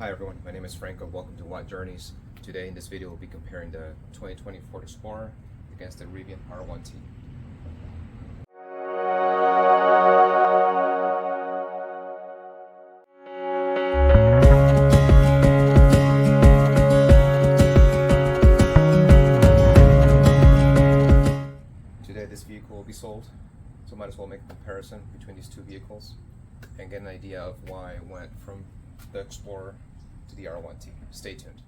Hi everyone, my name is Franco. Welcome to Watt Journeys. Today in this video we'll be comparing the 2020 Ford Explorer against the Rivian R1T. Today this vehicle will be sold, so might as well make a comparison between these two vehicles and get an idea of why I went from the Explorer to the R1T. Stay tuned.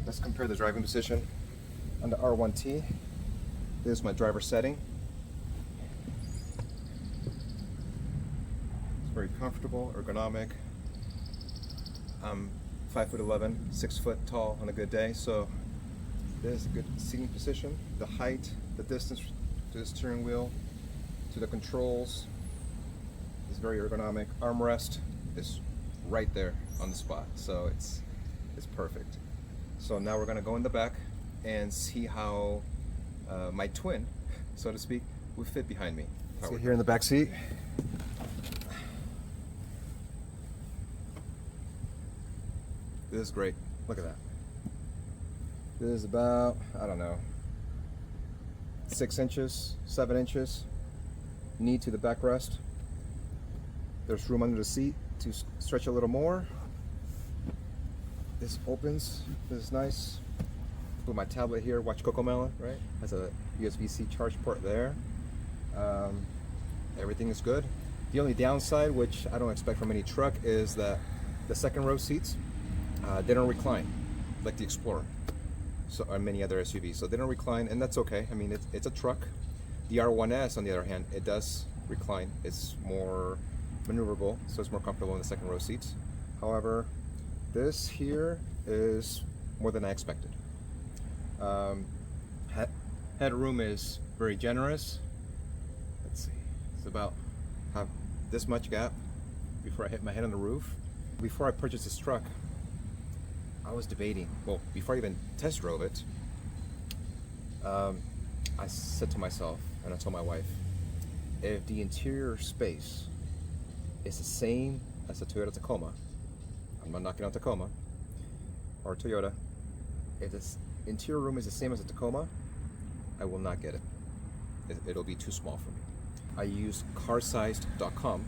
Let's compare the driving position on the R1T. This is my driver setting. Very comfortable, ergonomic. I'm 5'11", 6 foot tall on a good day, so this is a good seating position. The height, the distance to the steering wheel, to the controls is very ergonomic. Armrest is right there on the spot, so it's perfect. So now we're gonna go in the back and see how my twin, so to speak, will fit behind me. Sit here in the back seat. This is great. Look at that. This is about, I don't know, 6 inches, 7 inches. Knee to the backrest. There's room under the seat to stretch a little more. This opens. This is nice. Put my tablet here. Watch Cocomelon, right? Has a USB-C charge port there. Everything is good. The only downside, which I don't expect from any truck, is that the second row seats, they don't recline like the Explorer, so or many other SUVs. So they don't recline, and that's okay. I mean, it's a truck. The R1S, on the other hand, it does recline. It's more maneuverable, so it's more comfortable in the second row seats. However, this here is more than I expected. Headroom is very generous. Let's see, it's about have this much gap before I hit my head on the roof. Before I purchased this truck, I was debating, well, before I even test drove it, I said to myself, and I told my wife, if the interior space is the same as the Toyota Tacoma, I'm not knocking on Tacoma, or Toyota, if this interior room is the same as the Tacoma, I will not get it. It'll be too small for me. I use carsized.com,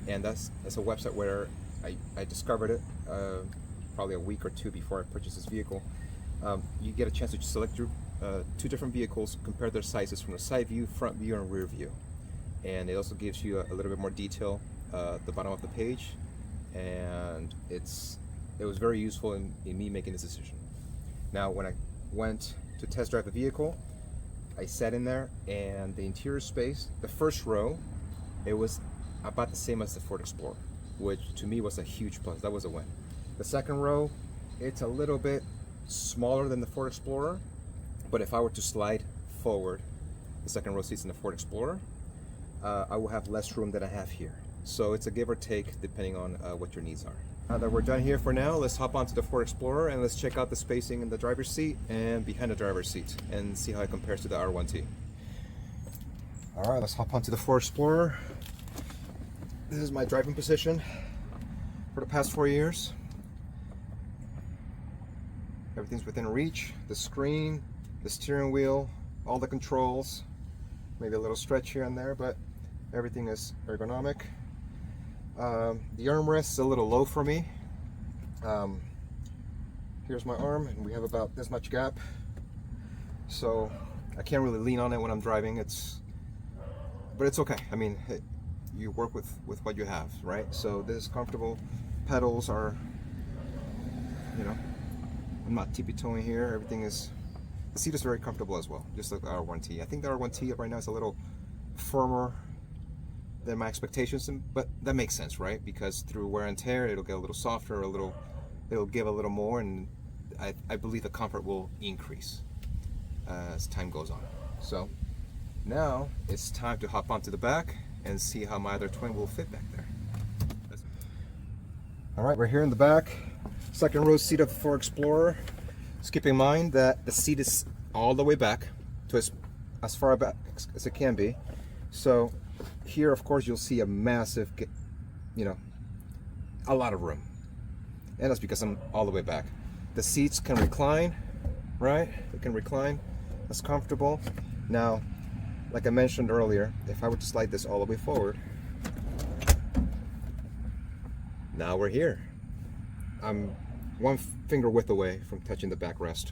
and that's a website where I discovered it probably a week or two before I purchased this vehicle. You get a chance to select your two different vehicles, compare their sizes from the side view, front view, and rear view. And it also gives you a little bit more detail at the bottom of the page, and it was very useful in me making this decision. Now, when I went to test drive the vehicle, I sat in there, and the interior space, the first row, it was about the same as the Ford Explorer, which to me was a huge plus. That was a win. The second row, it's a little bit smaller than the Ford Explorer, but if I were to slide forward the second row seats in the Ford Explorer, I will have less room than I have here. So it's a give or take depending on what your needs are. Now that we're done here for now, let's hop onto the Ford Explorer and let's check out the spacing in the driver's seat and behind the driver's seat and see how it compares to the R1T. All right, let's hop onto the Ford Explorer. This is my driving position for the past 4 years. Everything's within reach. The screen, the steering wheel, all the controls. Maybe a little stretch here and there, but everything is ergonomic. The armrest is a little low for me. Here's my arm, and we have about this much gap. So I can't really lean on it when I'm driving. But it's okay. I mean, you work with what you have, right? So this is comfortable. Pedals are, you know, I'm not tippy-toeing here. Everything is, the seat is very comfortable as well, just like the R1T. I think the R1T right now is a little firmer than my expectations, but that makes sense, right? Because through wear and tear, it'll get a little softer, it'll give a little more, and I believe the comfort will increase as time goes on. So now it's time to hop onto the back and see how my other twin will fit back there. All right, we're here in the back, second row seat of the Ford Explorer. Just keep in mind that the seat is all the way back to as far back as it can be. So here, of course, you'll see a massive, a lot of room. And that's because I'm all the way back. The seats can recline, right? They can recline. That's comfortable. Now, like I mentioned earlier, if I were to slide this all the way forward, now we're here. I'm one finger width away from touching the backrest.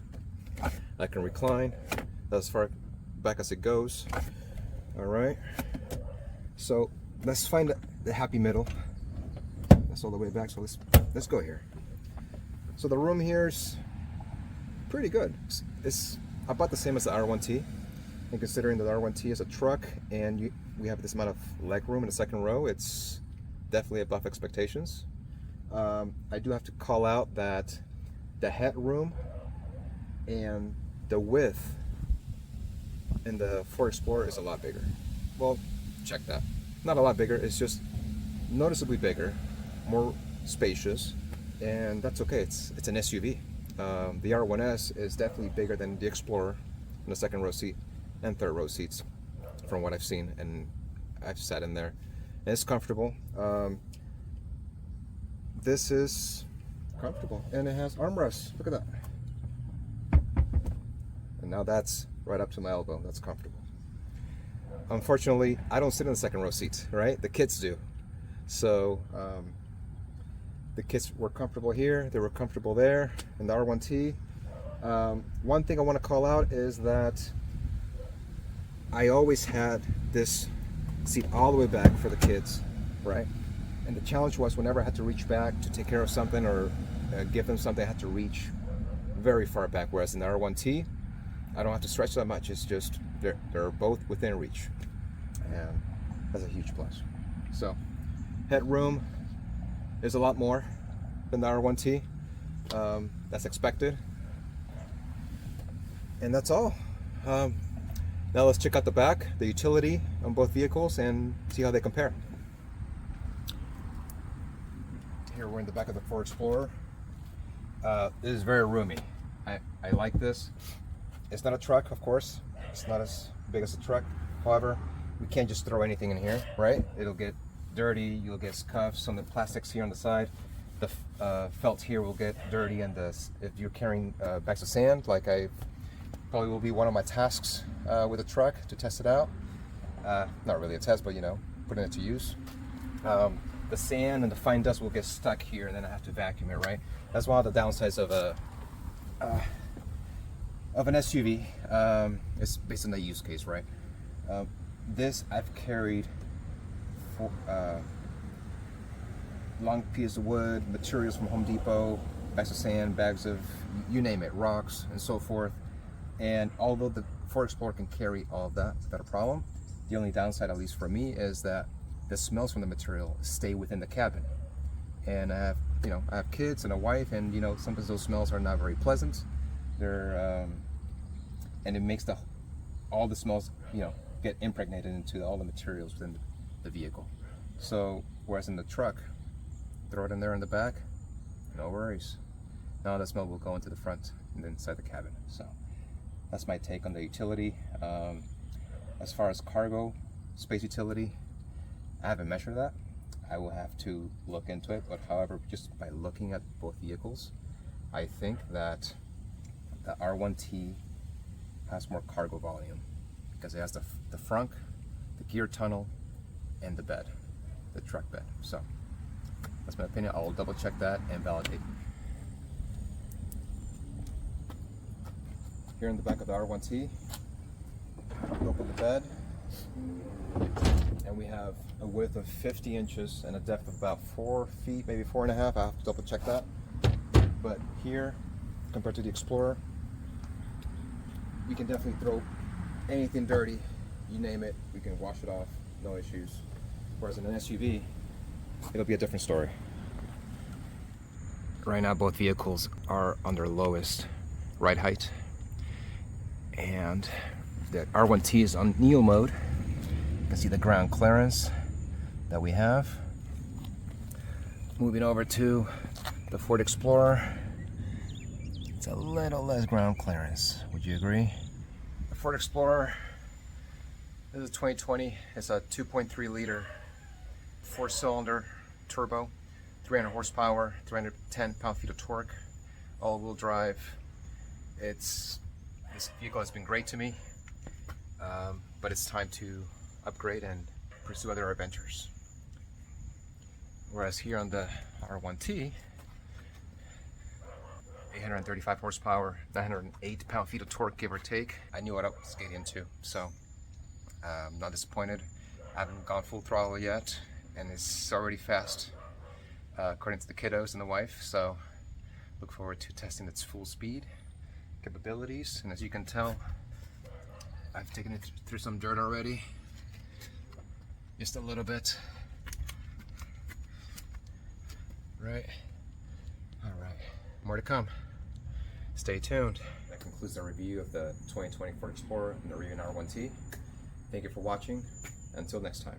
I can recline as far back as it goes. All right. So let's find the happy middle. That's all the way back. So let's go here. So the room here's pretty good. It's about the same as the R1T. And considering that the R1T is a truck and we have this amount of leg room in the second row, it's definitely above expectations. I do have to call out that the headroom and the width in the Ford Explorer is a lot bigger. Well, check that. Not a lot bigger, it's just noticeably bigger, more spacious, and that's okay. It's an SUV. The R1S is definitely bigger than the Explorer in the second row seat and third row seats from what I've seen, and I've sat in there and it's comfortable. This is comfortable and it has armrests. Look at that. And now that's right up to my elbow. That's comfortable. Unfortunately, I don't sit in the second row seats, right? The kids do. So the kids were comfortable here, they were comfortable there in the R1T. One thing I want to call out is that I always had this seat all the way back for the kids, right? And the challenge was whenever I had to reach back to take care of something or give them something, I had to reach very far back. Whereas in the R1T, I don't have to stretch that much. It's just they're both within reach, and that's a huge plus. So headroom is a lot more than the R1T. That's expected, and that's all. Now let's check out the back, the utility on both vehicles, and see how they compare. Here we're in the back of the Ford Explorer. This is very roomy. I like this. It's not a truck, of course. It's not as big as a truck. However, we can't just throw anything in here, right? It'll get dirty, you'll get scuffs, some of the plastics here on the side. The felt here will get dirty, and if you're carrying bags of sand, like I probably will be one of my tasks with a truck to test it out. Not really a test, but putting it to use. The sand and the fine dust will get stuck here, and then I have to vacuum it, right? That's one of the downsides of an SUV. It's based on the use case, right? This I've carried long pieces of wood, materials from Home Depot, bags of sand, bags of you name it, rocks and so forth. And although the Ford Explorer can carry all of that without a problem, the only downside, at least for me, is that the smells from the material stay within the cabin. And I have kids and a wife, and sometimes those smells are not very pleasant. They're and it makes all the smells get impregnated into all the materials within the vehicle. So whereas in the truck, throw it in there in the back, no worries. Now the smell will go into the front and inside the cabin. So that's my take on the utility. As far as cargo space utility, I haven't measured that. I will have to look into it, but however, just by looking at both vehicles, I think that the R1T has more cargo volume because it has the frunk, the gear tunnel, and the bed, the truck bed. So that's my opinion. I'll double check that and validate. Here in the back of the R1T, open the bed, and we have a width of 50 inches and a depth of about 4 feet, maybe 4.5. I have to double check that. But here, compared to the Explorer, you can definitely throw anything dirty, you name it, we can wash it off, no issues. Whereas in an SUV, it'll be a different story. Right now, both vehicles are on their lowest ride height, and the R1T is on Neo mode. You can see the ground clearance that we have. Moving over to the Ford Explorer. It's a little less ground clearance, would you agree? The Ford Explorer, this is 2020. It's a 2.3 liter 4-cylinder turbo, 300 horsepower, 310 pound-feet of torque, all-wheel drive. This vehicle has been great to me, but it's time to upgrade and pursue other adventures. Whereas here on the R1T, 835 horsepower, 908 pound-feet of torque, give or take. I knew what I was getting into, so I'm not disappointed. I haven't gone full throttle yet, and it's already fast, according to the kiddos and the wife, so look forward to testing its full speed capabilities. And as you can tell, I've taken it through some dirt already, just a little bit. Right. All right. More to come. Stay tuned. That concludes our review of the 2020 Ford Explorer and the Rivian R1T. Thank you for watching. Until next time.